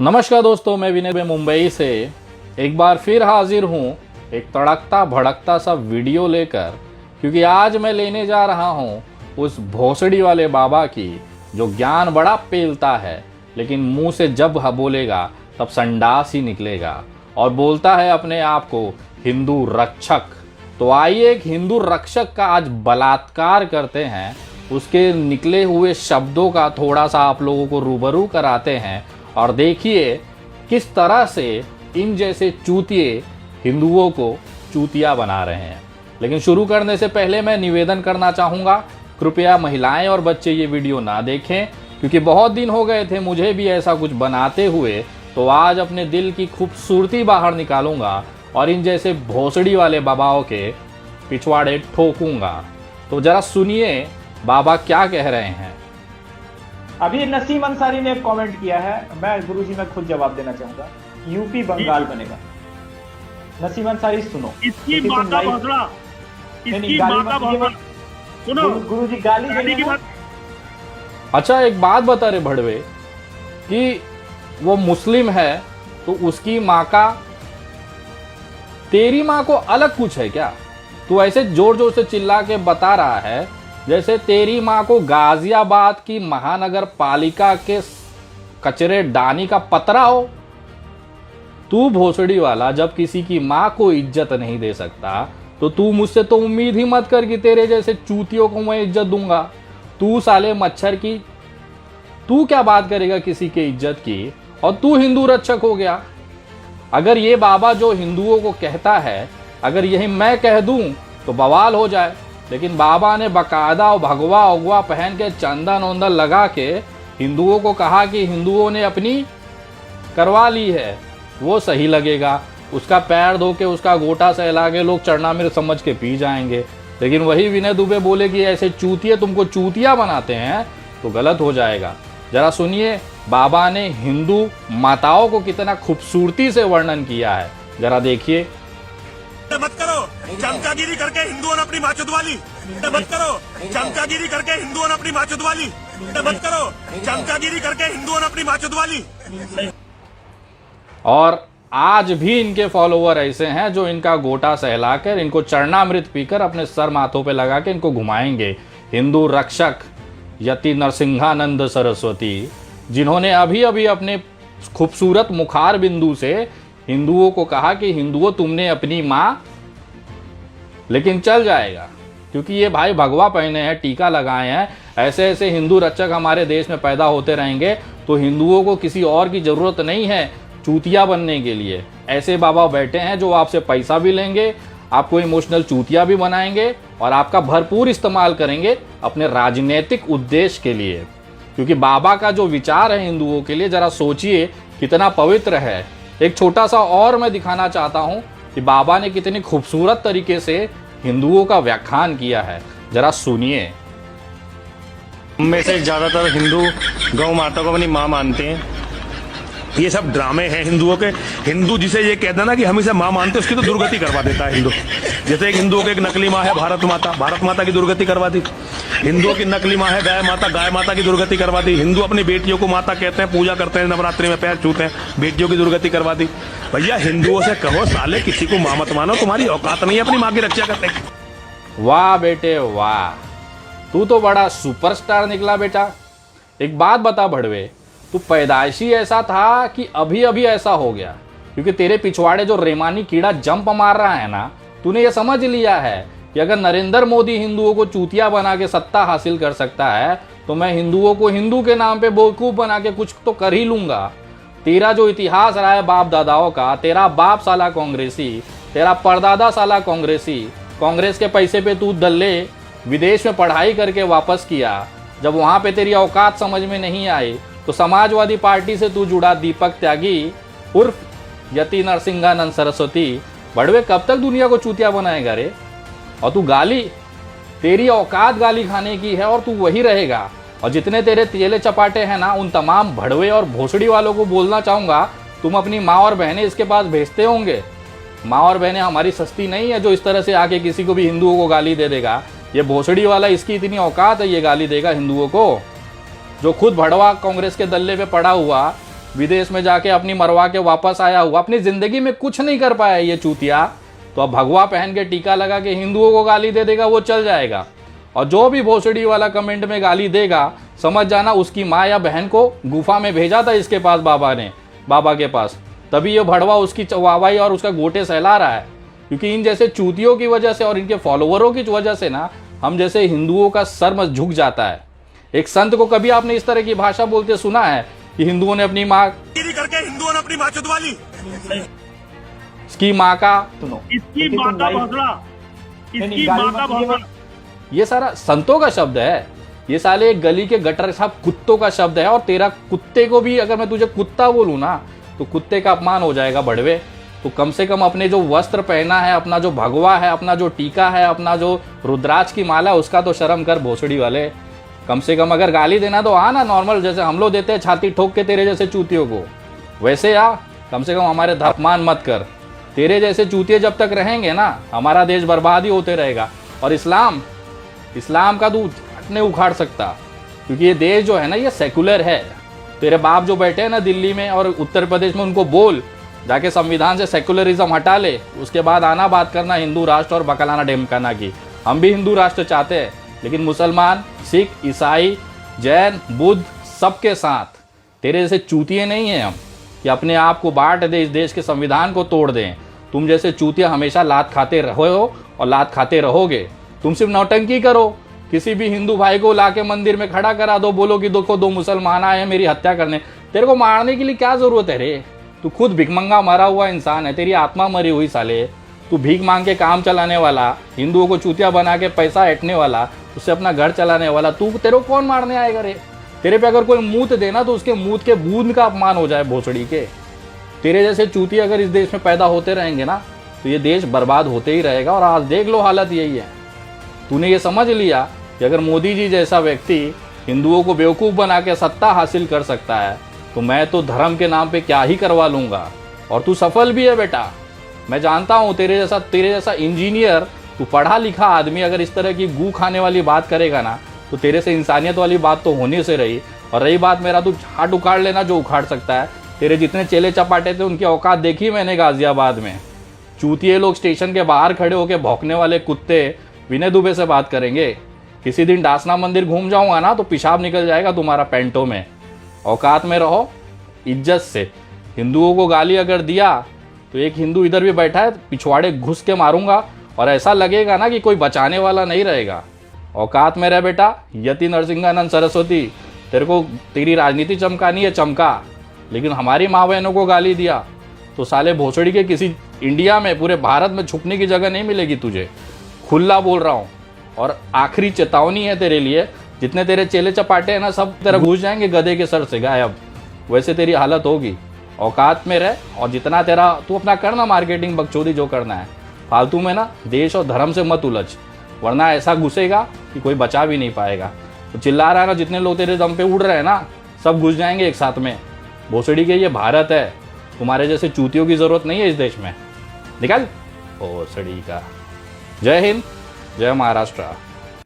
नमस्कार दोस्तों, मैं विनय मुंबई से एक बार फिर हाजिर हूँ एक तड़कता भड़कता सा वीडियो लेकर, क्योंकि आज मैं लेने जा रहा हूँ उस भोसड़ी वाले बाबा की जो ज्ञान बड़ा पेलता है, लेकिन मुंह से जब बोलेगा तब संडास ही निकलेगा और बोलता है अपने आप को हिंदू रक्षक। तो आइए एक हिंदू रक्षक का आज बलात्कार करते हैं, उसके निकले हुए शब्दों का थोड़ा सा आप लोगों को रूबरू कराते हैं और देखिए किस तरह से इन जैसे चूतिए हिंदुओं को चूतिया बना रहे हैं। लेकिन शुरू करने से पहले मैं निवेदन करना चाहूँगा, कृपया महिलाएं और बच्चे ये वीडियो ना देखें, क्योंकि बहुत दिन हो गए थे मुझे भी ऐसा कुछ बनाते हुए। तो आज अपने दिल की खूबसूरती बाहर निकालूंगा और इन जैसे भोसड़ी वाले बाबाओं के पिछवाड़े ठोकूंगा। तो जरा सुनिए बाबा क्या कह रहे हैं। अभी नसीम अंसारी ने एक कमेंट किया है, मैं गुरुजी में खुद जवाब देना चाहूंगा। यूपी बंगाल बनेगा। नसीम अंसारी सुनो, इसकी माता भोसड़ा, इसकी माता भोसड़ा सुनो। गुरुजी गाली की बात। अच्छा एक बात बता रहे भड़वे कि वो मुस्लिम है तो उसकी माँ का तेरी माँ को अलग कुछ है क्या? तू ऐसे जोर जोर से चिल्ला के बता रहा है जैसे तेरी माँ को गाजियाबाद की महानगर पालिका के कचरे डानी का पतरा हो। तू भोसड़ी वाला जब किसी की माँ को इज्जत नहीं दे सकता तो तू मुझसे तो उम्मीद ही मत कर कि तेरे जैसे चूतियों को मैं इज्जत दूंगा। तू साले मच्छर की, तू क्या बात करेगा किसी के इज्जत की, और तू हिंदू रक्षक हो गया। अगर ये बाबा जो हिंदुओं को कहता है, अगर यही मैं कह दूं तो बवाल हो जाए, लेकिन बाबा ने बकायदा और भगवा उगवा पहन के चंदन वंदन लगा के हिंदुओं को कहा कि हिंदुओं ने अपनी करवा ली है, वो सही लगेगा। उसका पैर धो के उसका गोटा सहला के लोग चरणामृत समझ के पी जाएंगे। लेकिन वही विनय दुबे बोले कि ऐसे चूतिए तुमको चूतिया बनाते हैं तो गलत हो जाएगा। जरा सुनिए बाबा ने हिंदू माताओं को कितना खूबसूरती से वर्णन किया है, जरा देखिए। मत करो चमचागिरी करके हिंदुओं ने अपनी माँ चुदवाली। मत करो चमचागिरी करके हिंदुओं ने अपनी माँ चुदवाली। मत करो चमचागिरी करके हिंदुओं ने अपनी माँ चुदवाली। और आज भी इनके फॉलोवर ऐसे हैं जो इनका गोटा सहलाकर, इनको चरणामृत पीकर अपने सर माथों पे लगा के इनको घुमाएंगे। हिंदू रक्षक यति नरसिंहानंद सरस्वती, जिन्होंने अभी अभी अपने खूबसूरत मुखार बिंदु से हिंदुओं को कहा कि हिंदुओं तुमने अपनी माँ, लेकिन चल जाएगा क्योंकि ये भाई भगवा पहने हैं, टीका लगाए हैं। ऐसे ऐसे हिंदू रक्षक हमारे देश में पैदा होते रहेंगे तो हिंदुओं को किसी और की जरूरत नहीं है चूतिया बनने के लिए। ऐसे बाबा बैठे हैं जो आपसे पैसा भी लेंगे, आपको इमोशनल चूतिया भी बनाएंगे और आपका भरपूर इस्तेमाल करेंगे अपने राजनीतिक उद्देश्य के लिए। क्योंकि बाबा का जो विचार है हिंदुओं के लिए, जरा सोचिए कितना पवित्र है। एक छोटा सा और मैं दिखाना चाहता हूं कि बाबा ने कितनी खूबसूरत तरीके से हिंदुओं का व्याख्यान किया है, जरा सुनिए। में से ज्यादातर हिंदू गौ माता को अपनी माँ मानते हैं। ये सब ड्रामे हैं हिंदुओं के। हिंदू जिसे ये कहता ना कि हम इसे माँ मानते, उसकी तो दुर्गति करवा देता है हिंदू। जैसे एक हिंदुओं की एक नकली माँ है भारत माता की दुर्गति करवा दी। हिंदुओं की नकली माँ है गाय माता की दुर्गति करवा दी। हिंदू अपनी बेटियों को माता कहते हैं, पूजा करते हैं, नवरात्रि में पैर छूते हैं, बेटियों की दुर्गति करवा दी। भैया हिंदुओं से कहो साले किसी को माँ मत मानो, तुम्हारी औकात नहीं है अपनी माँ की रक्षा करने की। वाह बेटे वाह, तू तो बड़ा सुपरस्टार निकला बेटा। एक बात बता भड़वे, तू पैदाइशी ऐसा था कि अभी अभी ऐसा हो गया? क्योंकि तेरे पिछवाड़े जो रेमानी कीड़ा जंप मार रहा है ना, तूने ये समझ लिया है कि अगर नरेंद्र मोदी हिंदुओं को चूतिया बना के सत्ता हासिल कर सकता है तो मैं हिंदुओं को हिंदू के नाम पे बेवकूफ बना के कुछ तो कर ही लूंगा। तेरा जो इतिहास रहा है बाप दादाओं का, तेरा बाप साला कांग्रेसी, तेरा परदादा साला कांग्रेसी, कांग्रेस के पैसे पे तू दल्ले विदेश में पढ़ाई करके वापस किया। जब वहां पे तेरी औकात समझ में नहीं आई तो समाजवादी पार्टी से तू जुड़ा दीपक त्यागी उर्फ यति नरसिंहानंद सरस्वती। बड़वे कब तक दुनिया को चूतिया बनाएगा रे? और तू गाली, तेरी औकात गाली खाने की है और तू वही रहेगा। और जितने तेरे तेले चपाटे हैं ना, उन तमाम भड़वे और भोसड़ी वालों को बोलना चाहूंगा, तुम अपनी माँ और बहनें इसके पास भेजते होंगे। माँ और बहनें हमारी सस्ती नहीं है जो इस तरह से आके किसी को भी हिंदुओं को गाली दे देगा। ये भोसड़ी वाला, इसकी इतनी औकात है ये गाली देगा हिंदुओं को, जो खुद भड़वा कांग्रेस के दल्ले पे पड़ा हुआ विदेश में जाके अपनी मरवा के वापस आया हुआ, अपनी जिंदगी में कुछ नहीं कर पाया ये चूतिया, तो अब भगवा पहन के टीका लगा के हिंदुओं को गाली दे देगा, वो चल जाएगा। और जो भी भोसड़ी वाला कमेंट में गाली देगा, समझ जाना उसकी माँ या बहन को गुफा में भेजा था इसके पास बाबा के पास, तभी ये भड़वा उसकी वाहवाही और उसका गोटे सहला रहा है। क्योंकि इन जैसे चूतियों की वजह से और इनके फॉलोवरों की वजह से ना हम जैसे हिंदुओं का सर झुक जाता है। एक संत को कभी आपने इस तरह की भाषा बोलते सुना है कि हिंदुओं ने अपनी माँ करके हिंदुओं ने अपनी माँ चुदवा ली? इसकी माँ का सुनो, इसकी लेकिन माँ तुम का लाइव- भौसला, नहीं, इसकी गाली माँ मत का दीजिए भौसला। ये सारा संतों का शब्द है। ये साले एक गली के गटर साहब कुत्तों का शब्द है। और तेरा कुत्ते को भी अगर मैं तुझे कुत्ता बोलूँ ना तो कुत्ते का अपमान हो जाएगा बड़वे। तो कम से कम अपने जो वस्त्र पहना है, अपना जो भगवा है, अपना जो टीका है, अपना जो रुद्राक्ष की माला है, उसका तो शर्म कर भोसड़ी वाले। कम से कम अगर गाली देना तो आ ना नॉर्मल, जैसे हम लोग देते हैं छाती ठोक के तेरे जैसे चूतियों को, वैसे आ। कम से कम हमारे अपमान मत कर। तेरे जैसे चूतिए जब तक रहेंगे ना हमारा देश बर्बाद ही होते रहेगा। और इस्लाम का तू नहीं उखाड़ सकता, क्योंकि ये देश जो है ना ये सेकुलर है। तेरे बाप जो बैठे हैं ना दिल्ली में और उत्तर प्रदेश में, उनको बोल जाके संविधान से सेकुलरिज्म हटा ले, उसके बाद आना बात करना हिंदू राष्ट्र और बकलाना ढेमकाना की। हम भी हिंदू राष्ट्र चाहते हैं, लेकिन मुसलमान, सिख, ईसाई, जैन, बुद्ध सबके साथ। तेरे जैसे चूतिए नहीं हैं हम कि अपने आप को बांट दे, इस देश के संविधान को तोड़ दें। तुम जैसे चूतिया हमेशा लात खाते रहे हो और लात खाते रहोगे। तुम सिर्फ नौटंकी करो, किसी भी हिंदू भाई को लाके मंदिर में खड़ा करा दो, बोलो कि देखो दो मुसलमान आए हैं मेरी हत्या करने। तेरे को मारने के लिए क्या जरूरत है रे? तू खुद भिकमंगा मरा हुआ इंसान है, तेरी आत्मा मरी हुई साले। तू भीख मांग के काम चलाने वाला, हिंदुओं को चूतिया बना के पैसा ऐंठने वाला, उससे अपना घर चलाने वाला, तेरे को कौन मारने आएगा रे? तेरे पे अगर कोई मूत देना तो उसके मूत के बूंद का अपमान हो जाए भोसड़ी के। तेरे जैसे चूतिए अगर इस देश में पैदा होते रहेंगे ना तो ये देश बर्बाद होते ही रहेगा। और आज देख लो हालत यही है। तूने ये समझ लिया कि अगर मोदी जी जैसा व्यक्ति हिंदुओं को बेवकूफ़ बना के सत्ता हासिल कर सकता है तो मैं तो धर्म के नाम पे क्या ही करवा लूँगा। और तू सफल भी है बेटा। मैं जानता हूँ तेरे जैसा इंजीनियर, तू पढ़ा लिखा आदमी अगर इस तरह की गू खाने वाली बात करेगा ना तो तेरे से इंसानियत वाली बात तो होने से रही। और रही बात मेरा, तू हाथ उखाड़ लेना जो उखाड़ सकता है। तेरे जितने चेले चपाटे थे उनकी औकात देखी मैंने गाजियाबाद में। चूतिए लोग स्टेशन के बाहर खड़े होकर भौंकने वाले कुत्ते विनय दुबे से बात करेंगे। किसी दिन डासना मंदिर घूम जाऊंगा ना तो पेशाब निकल जाएगा तुम्हारा पैंटों में। औकात में रहो, इज्जत से। हिंदुओं को गाली अगर दिया तो एक हिंदू इधर भी बैठा है, पिछवाड़े घुस के मारूंगा और ऐसा लगेगा ना कि कोई बचाने वाला नहीं रहेगा। औकात में रह बेटा। यति नरसिंहानंद सरस्वती, तेरे को तेरी राजनीति चमकानी है चमका, लेकिन हमारी माँ बहनों को गाली दिया तो साले भोसड़ी के किसी इंडिया में, पूरे भारत में छुपने की जगह नहीं मिलेगी तुझे। खुला बोल रहा हूँ। और आखिरी चेतावनी है तेरे लिए, जितने तेरे चेले चपाटे हैं ना सब तेरा घुस जाएंगे गधे के सर से गायब। वैसे तेरी हालत होगी। औकात में रह। और जितना तेरा तू अपना करना मार्केटिंग बकचोदी जो करना है, फालतू में ना देश और धर्म से मत उलझ, वरना ऐसा घुसेगा कि कोई बचा भी नहीं पाएगा। तो चिल्ला रहा है ना, जितने लोग तेरे दम पे उड़ रहे हैं ना सब घुस जाएंगे एक साथ में। भोसड़ी के ये भारत है, तुम्हारे जैसे चूतियों की जरूरत नहीं है इस देश में। निकल भोसड़ी का। जय हिंद, जय महाराष्ट्र।